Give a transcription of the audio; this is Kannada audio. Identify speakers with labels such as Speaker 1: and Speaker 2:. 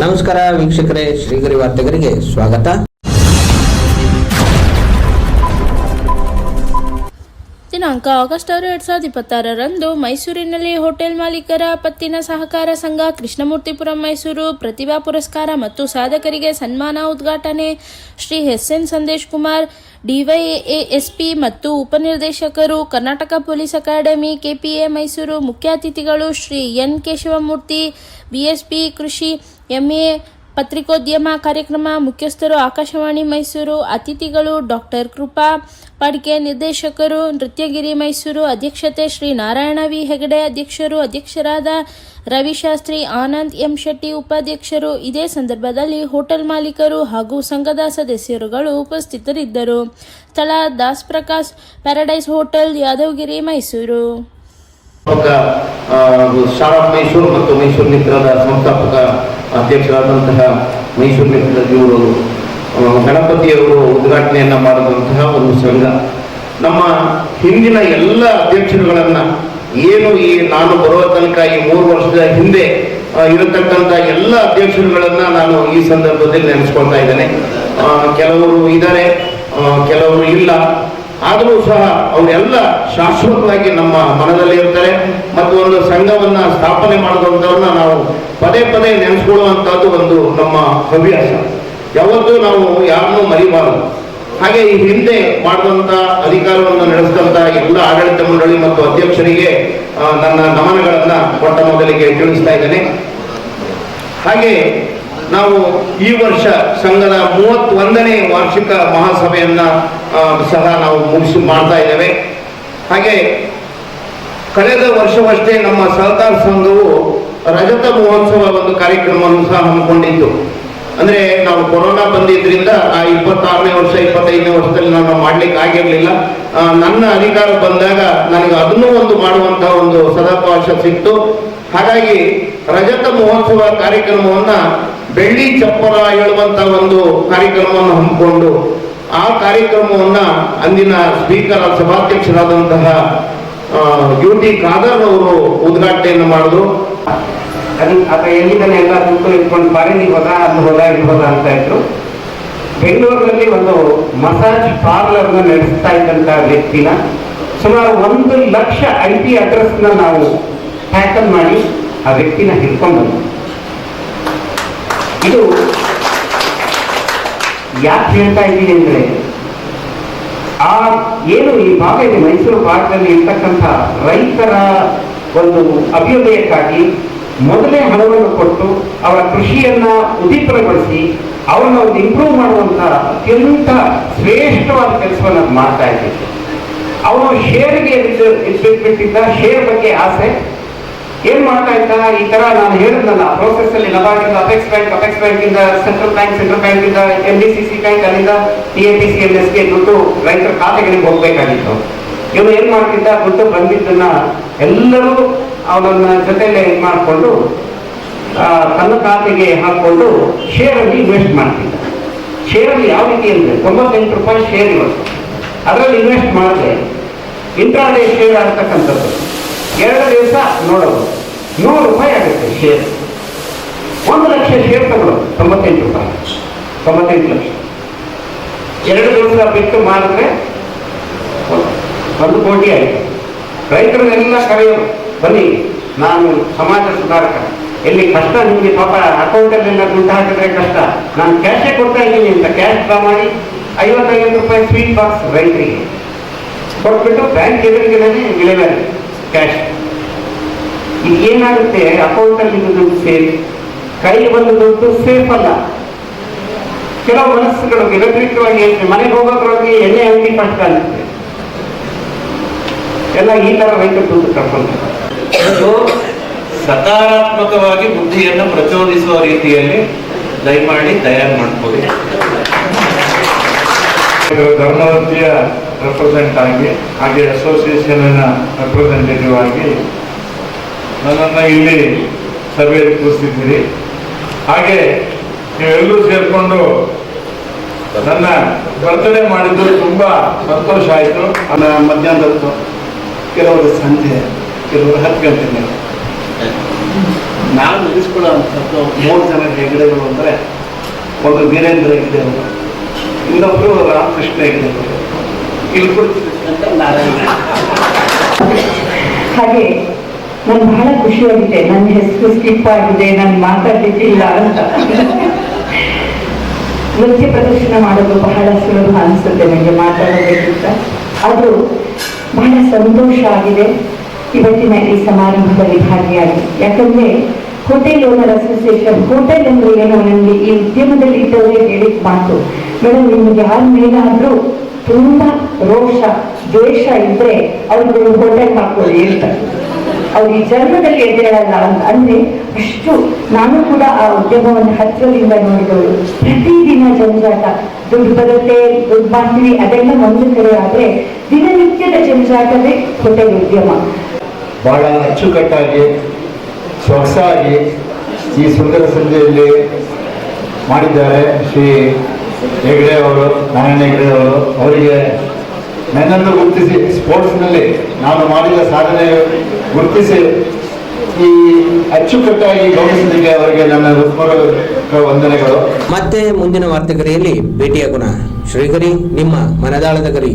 Speaker 1: ನಮಸ್ಕಾರ ವೀಕ್ಷಕರೇ, ಶ್ರೀಗರಿ ವಾರ್ತೆಗರಿಗೆ ಸ್ವಾಗತ.
Speaker 2: ದಿನಾಂಕ ಆಗಸ್ಟ್ 6, 2026ರಂದು ಮೈಸೂರಿನಲ್ಲಿ ಹೋಟೆಲ್ ಮಾಲೀಕರ ಪತ್ತಿನ ಸಹಕಾರ ಸಂಘ ಕೃಷ್ಣಮೂರ್ತಿಪುರಂ ಮೈಸೂರು ಪ್ರತಿಭಾ ಪುರಸ್ಕಾರ ಮತ್ತು ಸಾಧಕರಿಗೆ ಸನ್ಮಾನ ಉದ್ಘಾಟನೆ. ಶ್ರೀ ಎಸ್.ಎನ್. ಸಂದೇಶ್ ಕುಮಾರ್, ಡಿವೈಎಎಸ್ಪಿ ಮತ್ತು ಉಪನಿರ್ದೇಶಕರು, Karnataka police academy, KPA Mysuru. ಮುಖ್ಯ ಅತಿಥಿಗಳು ಶ್ರೀ ಎನ್. ಕೇಶವಮೂರ್ತಿ, ಬಿಎಸ್ಪಿ ಕೃಷಿ, ಎಂಎ ಪತ್ರಿಕೋದ್ಯಮ ಕಾರ್ಯಕ್ರಮ ಮುಖ್ಯಸ್ಥರು, ಆಕಾಶವಾಣಿ ಮೈಸೂರು. ಅತಿಥಿಗಳು ಡಾಕ್ಟರ್ ಕೃಪಾ ಪಾಡ್ಕೆ, ನಿರ್ದೇಶಕರು, ನೃತ್ಯಗಿರಿ ಮೈಸೂರು. ಅಧ್ಯಕ್ಷತೆ ಶ್ರೀ ನಾರಾಯಣ ವಿ ಹೆಗಡೆ, ಅಧ್ಯಕ್ಷರು. ಅಧ್ಯಕ್ಷರಾದ ರವಿಶಾಸ್ತ್ರಿ, ಆನಂದ್ ಎಂ ಶೆಟ್ಟಿ, ಉಪಾಧ್ಯಕ್ಷರು. ಇದೇ ಸಂದರ್ಭದಲ್ಲಿ ಹೋಟೆಲ್ ಮಾಲೀಕರು ಹಾಗೂ ಸಂಘದ ಸದಸ್ಯರುಗಳು ಉಪಸ್ಥಿತರಿದ್ದರು. ಸ್ಥಳ ದಾಸ್ ಪ್ರಕಾಶ್ ಪ್ಯಾರಡೈಸ್ ಹೋಟೆಲ್, ಯಾದವಗಿರಿ, ಮೈಸೂರು.
Speaker 3: ಶಾಲಾ ಮೈಸೂರು ಮತ್ತು ಮೈಸೂರು ಮಿತ್ರದ ಸಂಸ್ಥಾಪಕ ಅಧ್ಯಕ್ಷರಾದಂತಹ ಮೈಸೂರು ಮಿತ್ರದ ಇವರು ಗಣಪತಿಯವರು ಉದ್ಘಾಟನೆಯನ್ನ ಮಾಡಿದಂತಹ ಒಂದು ಸಂಘ. ನಮ್ಮ ಹಿಂದಿನ ಎಲ್ಲ ಅಧ್ಯಕ್ಷರುಗಳನ್ನ ಏನು ನಾನು ಬರುವ ತನಕ ಈ 3 ವರ್ಷದ ಹಿಂದೆ ಇರತಕ್ಕಂಥ ಎಲ್ಲ ಅಧ್ಯಕ್ಷರುಗಳನ್ನ ನಾನು ಈ ಸಂದರ್ಭದಲ್ಲಿ ನೆನೆಸ್ಕೊಳ್ತಾ ಇದ್ದೇನೆ. ಕೆಲವರು ಇದ್ದಾರೆ, ಕೆಲವರು ಇಲ್ಲ. ಆದರೂ ಸಹ ಅವರೆಲ್ಲ ಶಾಶ್ವತವಾಗಿ ನಮ್ಮ ಮನದಲ್ಲಿ ಇರ್ತಾರೆ ಮತ್ತು ಒಂದು ಸಂಘವನ್ನ ಸ್ಥಾಪನೆ ಮಾಡಿದಂಥವ್ರನ್ನ ನಾವು ಪದೇ ಪದೇ ನೆನೆಸ್ಕೊಳ್ಳುವಂತಹದ್ದು ಒಂದು ನಮ್ಮ ಹವ್ಯಾಸ. ಯಾವತ್ತೂ ನಾವು ಯಾರನ್ನೂ ಮರಿಬಾರದು. ಹಾಗೆ ಈ ಹಿಂದೆ ಮಾಡಿದಂಥ ಅಧಿಕಾರವನ್ನು ನಡೆಸಿದಂಥ ಎಲ್ಲ ಆಡಳಿತ ಮಂಡಳಿ ಮತ್ತು ಅಧ್ಯಕ್ಷರಿಗೆ ನನ್ನ ನಮನಗಳನ್ನ ಕೊಟ್ಟ ಮೊದಲಿಗೆ ತಿಳಿಸ್ತಾ ಇದ್ದೇನೆ. ಹಾಗೆ ನಾವು ಈ ವರ್ಷ ಸಂಘದ 31ನೇ ವಾರ್ಷಿಕ ಮಹಾಸಭೆಯನ್ನ ಸಹ ನಾವು ಮಾಡ್ತಾ ಇದ್ದೇವೆ. ಹಾಗೆ ಕಳೆದ ವರ್ಷವಷ್ಟೇ ನಮ್ಮ ಸಹಕಾರ ಸಂಘವು ರಜತ ಮಹೋತ್ಸವ ಒಂದು ಕಾರ್ಯಕ್ರಮವನ್ನು ಸಹ ಹಮ್ಮಿಕೊಂಡಿತ್ತು. ಅಂದ್ರೆ ನಾವು ಕೊರೋನಾ ಬಂದಿದ್ರಿಂದ ಆ 26ನೇ ವರ್ಷ 25ನೇ ವರ್ಷದಲ್ಲಿ ನಾನು ಮಾಡ್ಲಿಕ್ಕೆ ಆಗಿರ್ಲಿಲ್ಲ. ನನ್ನ ಅಧಿಕಾರ ಬಂದಾಗ ನನಗೆ ಅದನ್ನೂ ಒಂದು ಮಾಡುವಂತಹ ಒಂದು ಸದಾವಕಾಶ ಸಿಕ್ತು. ಹಾಗಾಗಿ ರಜತ ಮಹೋತ್ಸವ ಕಾರ್ಯಕ್ರಮವನ್ನ ಬೆಳ್ಳಿ ಚಪ್ಪರ ಹೇಳುವಂತ ಒಂದು ಕಾರ್ಯಕ್ರಮವನ್ನು ಹಮ್ಮಿಕೊಂಡು ಆ ಕಾರ್ಯಕ್ರಮವನ್ನ ಅಂದಿನ ಸ್ಪೀಕರ್ ಸಭಾಧ್ಯಕ್ಷರಾದಂತಹ ಯುಟಿ ಖಾದರ್ ಅವರು ಉದ್ಘಾಟನೆಯನ್ನು ಮಾಡಿದ್ರು.
Speaker 4: ಆತ ಎಲ್ಲಿದ್ದಾನೆ ಎಲ್ಲ ಕೂತು ಇಟ್ಕೊಂಡು ಬಾರಿನಿಗೆ ಹೋದ, ಅಲ್ಲಿ ಹೋದ, ಇಲ್ಲಿ ಹೋದ ಅಂತ ಇದ್ರು. ಬೆಂಗಳೂರಿನಲ್ಲಿ ಒಂದು ಮಸಾಜ್ ಪಾರ್ಲರ್ನ ನಡೆಸ್ತಾ ಇದ್ದಂತ ವ್ಯಕ್ತಿನ ಸುಮಾರು 1 ಲಕ್ಷ IP ಅಡ್ರೆಸ್ನ ನಾವು ಟ್ಯಾಕಲ್ ಮಾಡಿ ಆ ವ್ಯಕ್ತಿನ ಹಿಡ್ಕೊಂಡು ಬಂದ್ವಿ. ಇದು ಯಾಕೆ ಹೇಳ್ತಾ ಇದ್ದೀನಿ ಅಂದ್ರೆ, ಆ ಏನು ಈ ಭಾಗ ಇದೆ ಮೈಸೂರು ಭಾಗದಲ್ಲಿ ಇರ್ತಕ್ಕಂಥ ರೈತರ ಒಂದು ಅಭ್ಯುದಯಕ್ಕಾಗಿ ಮೊದಲೇ ಹಣವನ್ನು ಕೊಟ್ಟು ಅವರ ಕೃಷಿಯನ್ನ ಉದ್ದೀಪನಗೊಳಿಸಿ ಅವನ್ನ ಒಂದು ಇಂಪ್ರೂವ್ ಮಾಡುವಂತ ಅತ್ಯಂತ ಶ್ರೇಷ್ಠವಾದ ಕೆಲಸವನ್ನು ಮಾಡ್ತಾ ಇದ್ದೀವಿ. ಅವನು ಶೇರ್ಗೆ ಬಿಟ್ಟಿದ್ದ ಶೇರ್ ಬಗ್ಗೆ ಆಸೆ ಏನ್ ಮಾಡ್ತಾ ಇದ್ದ, ಈ ತರ ನಾನು ಹೇಳಿದ್ನಲ್ಲ ಪ್ರೋಸೆಸ್ ಅಲ್ಲಿ ನಬಾರ್ಡ್ ಅಪೆಕ್ಸ್ ಬ್ಯಾಂಕ್ ಇಂದ ಸೆಂಟ್ರಲ್ ಬ್ಯಾಂಕ್ ಇಂದ NDCC ಬ್ಯಾಂಕ್, ಅಲ್ಲಿಂದ TAPCMSಗೆ ದುಡ್ಡು ರೈತರ ಖಾತೆಗಳಿಗೆ ಹೋಗ್ಬೇಕಾಗಿತ್ತು. ಇವನು ಏನ್ ಮಾಡ್ತಿದ್ದ, ದುಡ್ಡು ಬಂದಿದ್ದನ್ನ ಎಲ್ಲರೂ ಅವನನ್ನ ಜೊತೆಲೆ ಇದು ಮಾಡಿಕೊಂಡು ತನ್ನ ಖಾತೆಗೆ ಹಾಕೊಂಡು ಶೇರಲ್ಲಿ ಇನ್ವೆಸ್ಟ್ ಮಾಡ್ತಿದ್ದ. ಶೇರಲ್ಲಿ ಯಾವ ರೀತಿ ಅಂದ್ರೆ 98 ರೂಪಾಯಿ ಶೇರ್ ಇವತ್ತು. ಅದರಲ್ಲಿ ಇನ್ವೆಸ್ಟ್ ಮಾಡಿದ್ರೆ ಇಂಟ್ರಾಡೇ ಶೇರ್ ಆಗ್ತಕ್ಕಂಥದ್ದು 2 ದಿವಸ ನೋಡೋದು 100 ರೂಪಾಯಿ ಆಗುತ್ತೆ ಶೇರ್. 1 ಲಕ್ಷ ಶೇರ್ ತಗೊಳ್ಳೋದು 98 ರೂಪಾಯಿ, 98 ಲಕ್ಷ. 2 ದಿವಸ ಬಿಟ್ಟು ಮಾಡಿದ್ರೆ 1 ಕೋಟಿ ಆಯಿತು. ರೈತರನ್ನೆಲ್ಲ ಕರೆಯೋದು, ಬನ್ನಿ ನಾನು ಸಮಾಜ ಸುಧಾರಕ, ಎಲ್ಲಿ ಕಷ್ಟ ನಿಮಗೆ ಪಾಪ ಅಕೌಂಟಲ್ಲೆಲ್ಲ ದುಡ್ಡು ಹಾಕಿದ್ರೆ ಕಷ್ಟ, ನಾನು ಕ್ಯಾಶೇ ಕೊಡ್ತಾ ಇದ್ದೀನಿ ಅಂತ ಕ್ಯಾಶ್ ಡ್ರಾ ಮಾಡಿ 55 ರೂಪಾಯಿ ಸ್ವೀಟ್ ಬಾಕ್ಸ್ ರೈತರಿಗೆ ಕೊಟ್ಬಿಟ್ಟು ಬ್ಯಾಂಕ್ ಎದುರಿಗೆ ವಿಲೇವಾರಿ ಕ್ಯಾಶ್. ಈಗ ಏನಾಗುತ್ತೆ, ಅಕೌಂಟಲ್ಲಿ ದುಡ್ಡು ಸೇರಿ ಕೈ ಬಂದು ದುಡ್ಡು ಸೇಫ್ ಅಲ್ಲ. ಕೆಲವು ಮನಸ್ಸುಗಳು ವಿಪರೀತವಾಗಿ ಮನೆಗೆ ಹೋಗೋದ್ರೊಳಗೆ ಎಣ್ಣೆ ಅಂಗಡಿ ಕಷ್ಟ ಆಗುತ್ತೆ ಎಲ್ಲ ಈ ತರ ರೈತರು ದುಡ್ಡು ಕರ್ಕೊಂತಾರೆ.
Speaker 5: ಸಕಾರಾತ್ಮಕವಾಗಿ ಬುದ್ಧಿಯನ್ನು ಪ್ರಚೋದಿಸುವ ರೀತಿಯಲ್ಲಿ ದಯಮಾಡಿ ತಯಾರು ಮಾಡ್ಕೊಳ್ಳಿ.
Speaker 6: ಧರ್ಮವತಿಯ ರೆಪ್ರೆಸೆಂಟ್ ಆಗಿ ಹಾಗೆ ಅಸೋಸಿಯೇಷನ್ ರೆಪ್ರೆಸೆಂಟೇಟಿವ್ ಆಗಿ ನನ್ನನ್ನು ಇಲ್ಲಿ ಸಭೆಯಲ್ಲಿ ಕೂರಿಸಿದ್ದೀರಿ. ಹಾಗೆ ನೀವೆಲ್ಲರೂ ಸೇರಿಕೊಂಡು ನನ್ನ ಬರ್ತಡೇ ಮಾಡಿದ್ದು ತುಂಬಾ ಸಂತೋಷ ಆಯಿತು. ಮಧ್ಯಾಹ್ನದ ಕೆಲವರು ಸಂಜೆ, ಕೆಲವರು 10 ಗಂಟೆ
Speaker 5: ನಾನು ನೆನೆಸ್ಕೊಳ್ಳುವಂಥದ್ದು 3 ಜನ ಹೆಗಡೆಗಳು ಅಂದರೆ, ಒಂದು ವೀರೇಂದ್ರ ಹೆಗಡೆ ಅವರು, ಇನ್ನೊಬ್ಬರು ರಾಮಕೃಷ್ಣ ಹೆಗಡೆ ಅವರು, ಇಲ್ಲಿ ಕುಳಿತಿರ್ತಕ್ಕಂಥ ನಾರಾಯಣ.
Speaker 7: ಹಾಗೆ ನಾನು ಬಹಳ ಖುಷಿಯಾಗಿದೆ, ನನ್ನ ಹೆಸರು ಸ್ಕಿಪ್ ಆಗಿದೆ, ನಾನು ಮಾತಾಡ್ಲಿಕ್ಕಿಲ್ಲ ಅಂತ. ನೃತ್ಯ ಪ್ರದರ್ಶನ ಮಾಡೋದು ಬಹಳ ಸುಲಭ ಅನಿಸುತ್ತೆ ನನಗೆ ಮಾತಾಡೋದಕ್ಕಿಂತ. ಅದು ಬಹಳ ಸಂತೋಷ ಆಗಿದೆ ಇವತ್ತಿನ ಈ ಸಮಾರಂಭದಲ್ಲಿ ಭಾಗಿಯಾಗಿ. ಯಾಕಂದ್ರೆ ಹೋಟೆಲ್ ಓನರ್ ಅಸೋಸಿಯೇಷನ್, ಹೋಟೆಲ್ ಅಂದ್ರೆ ಏನೋ ನನಗೆ ಈ ಉದ್ಯಮದಲ್ಲಿ ಇದ್ದವರೇ ಹೇಳಿದ ಮಾತು, ಮೇಡಮ್ ನಿಮ್ಗೆ ಯಾರ ಮೇಲಾದ್ರೂ ತುಂಬಾ ರೋಷ ದ್ವೇಷ ಇದ್ರೆ ಅವ್ರಿಗೆ ಹೋಟೆಲ್ ಹಾಕೊಳ್ಳಿ ಅಂತ. ಅವ್ರು ಈ ಜನ್ಮದಲ್ಲಿ ಎದ್ದೇಳಲ್ಲ ಅಂತ. ಅಂದ್ರೆ ಅಷ್ಟು ನಾನು ಕೂಡ ಆ ಉದ್ಯಮವನ್ನು ಹತ್ತಿರದಿಂದ ನೋಡಿದವರು. ಪ್ರತಿದಿನ ಜಂಜಾಟ, ದುಡ್ಡು ಬರುತ್ತೆ, ದುಡ್ಡು ಮಾಡ್ತೀವಿ, ಅದೆಲ್ಲ ಒಂದು ಕಡೆ. ಆದ್ರೆ ದಿನನಿತ್ಯದ ಜಂಜಾಟವೇ ಹೋಟೆಲ್ ಉದ್ಯಮ.
Speaker 6: ಬಹಳ ಅಚ್ಚುಕಟ್ಟಾಗಿ ಸೊಗಸಾಗಿ ಈ ಸುಂದರ ಸಂಜೆಯಲ್ಲಿ ಮಾಡಿದ್ದಾರೆ ಶ್ರೀ ಹೆಗಡೆ ಅವರು, ನಾರಾಯಣ ಹೆಗಡೆ ಅವರು. ಅವರಿಗೆ ನನ್ನನ್ನು ಗುರುತಿಸಿ, ಸ್ಪೋರ್ಟ್ಸ್ನಲ್ಲಿ ನಾನು ಮಾಡಿದ ಸಾಧನೆ ಗುರುತಿಸಿ ಈ ಅಚ್ಚುಕಟ್ಟಾಗಿ ಗೌರವಿಸಲಿಕ್ಕೆ ಅವರಿಗೆ ನನ್ನ ಹೃತ್ಪೂರ್ವಕ ವಂದನೆಗಳು.
Speaker 1: ಮತ್ತೆ ಮುಂದಿನ ವಾರ್ತೆಗರಿಯಲ್ಲಿ ಭೇಟಿಯಾಗೋಣ. ಶ್ರೀಗರಿ, ನಿಮ್ಮ ಮನದಾಳದ ಗರಿ.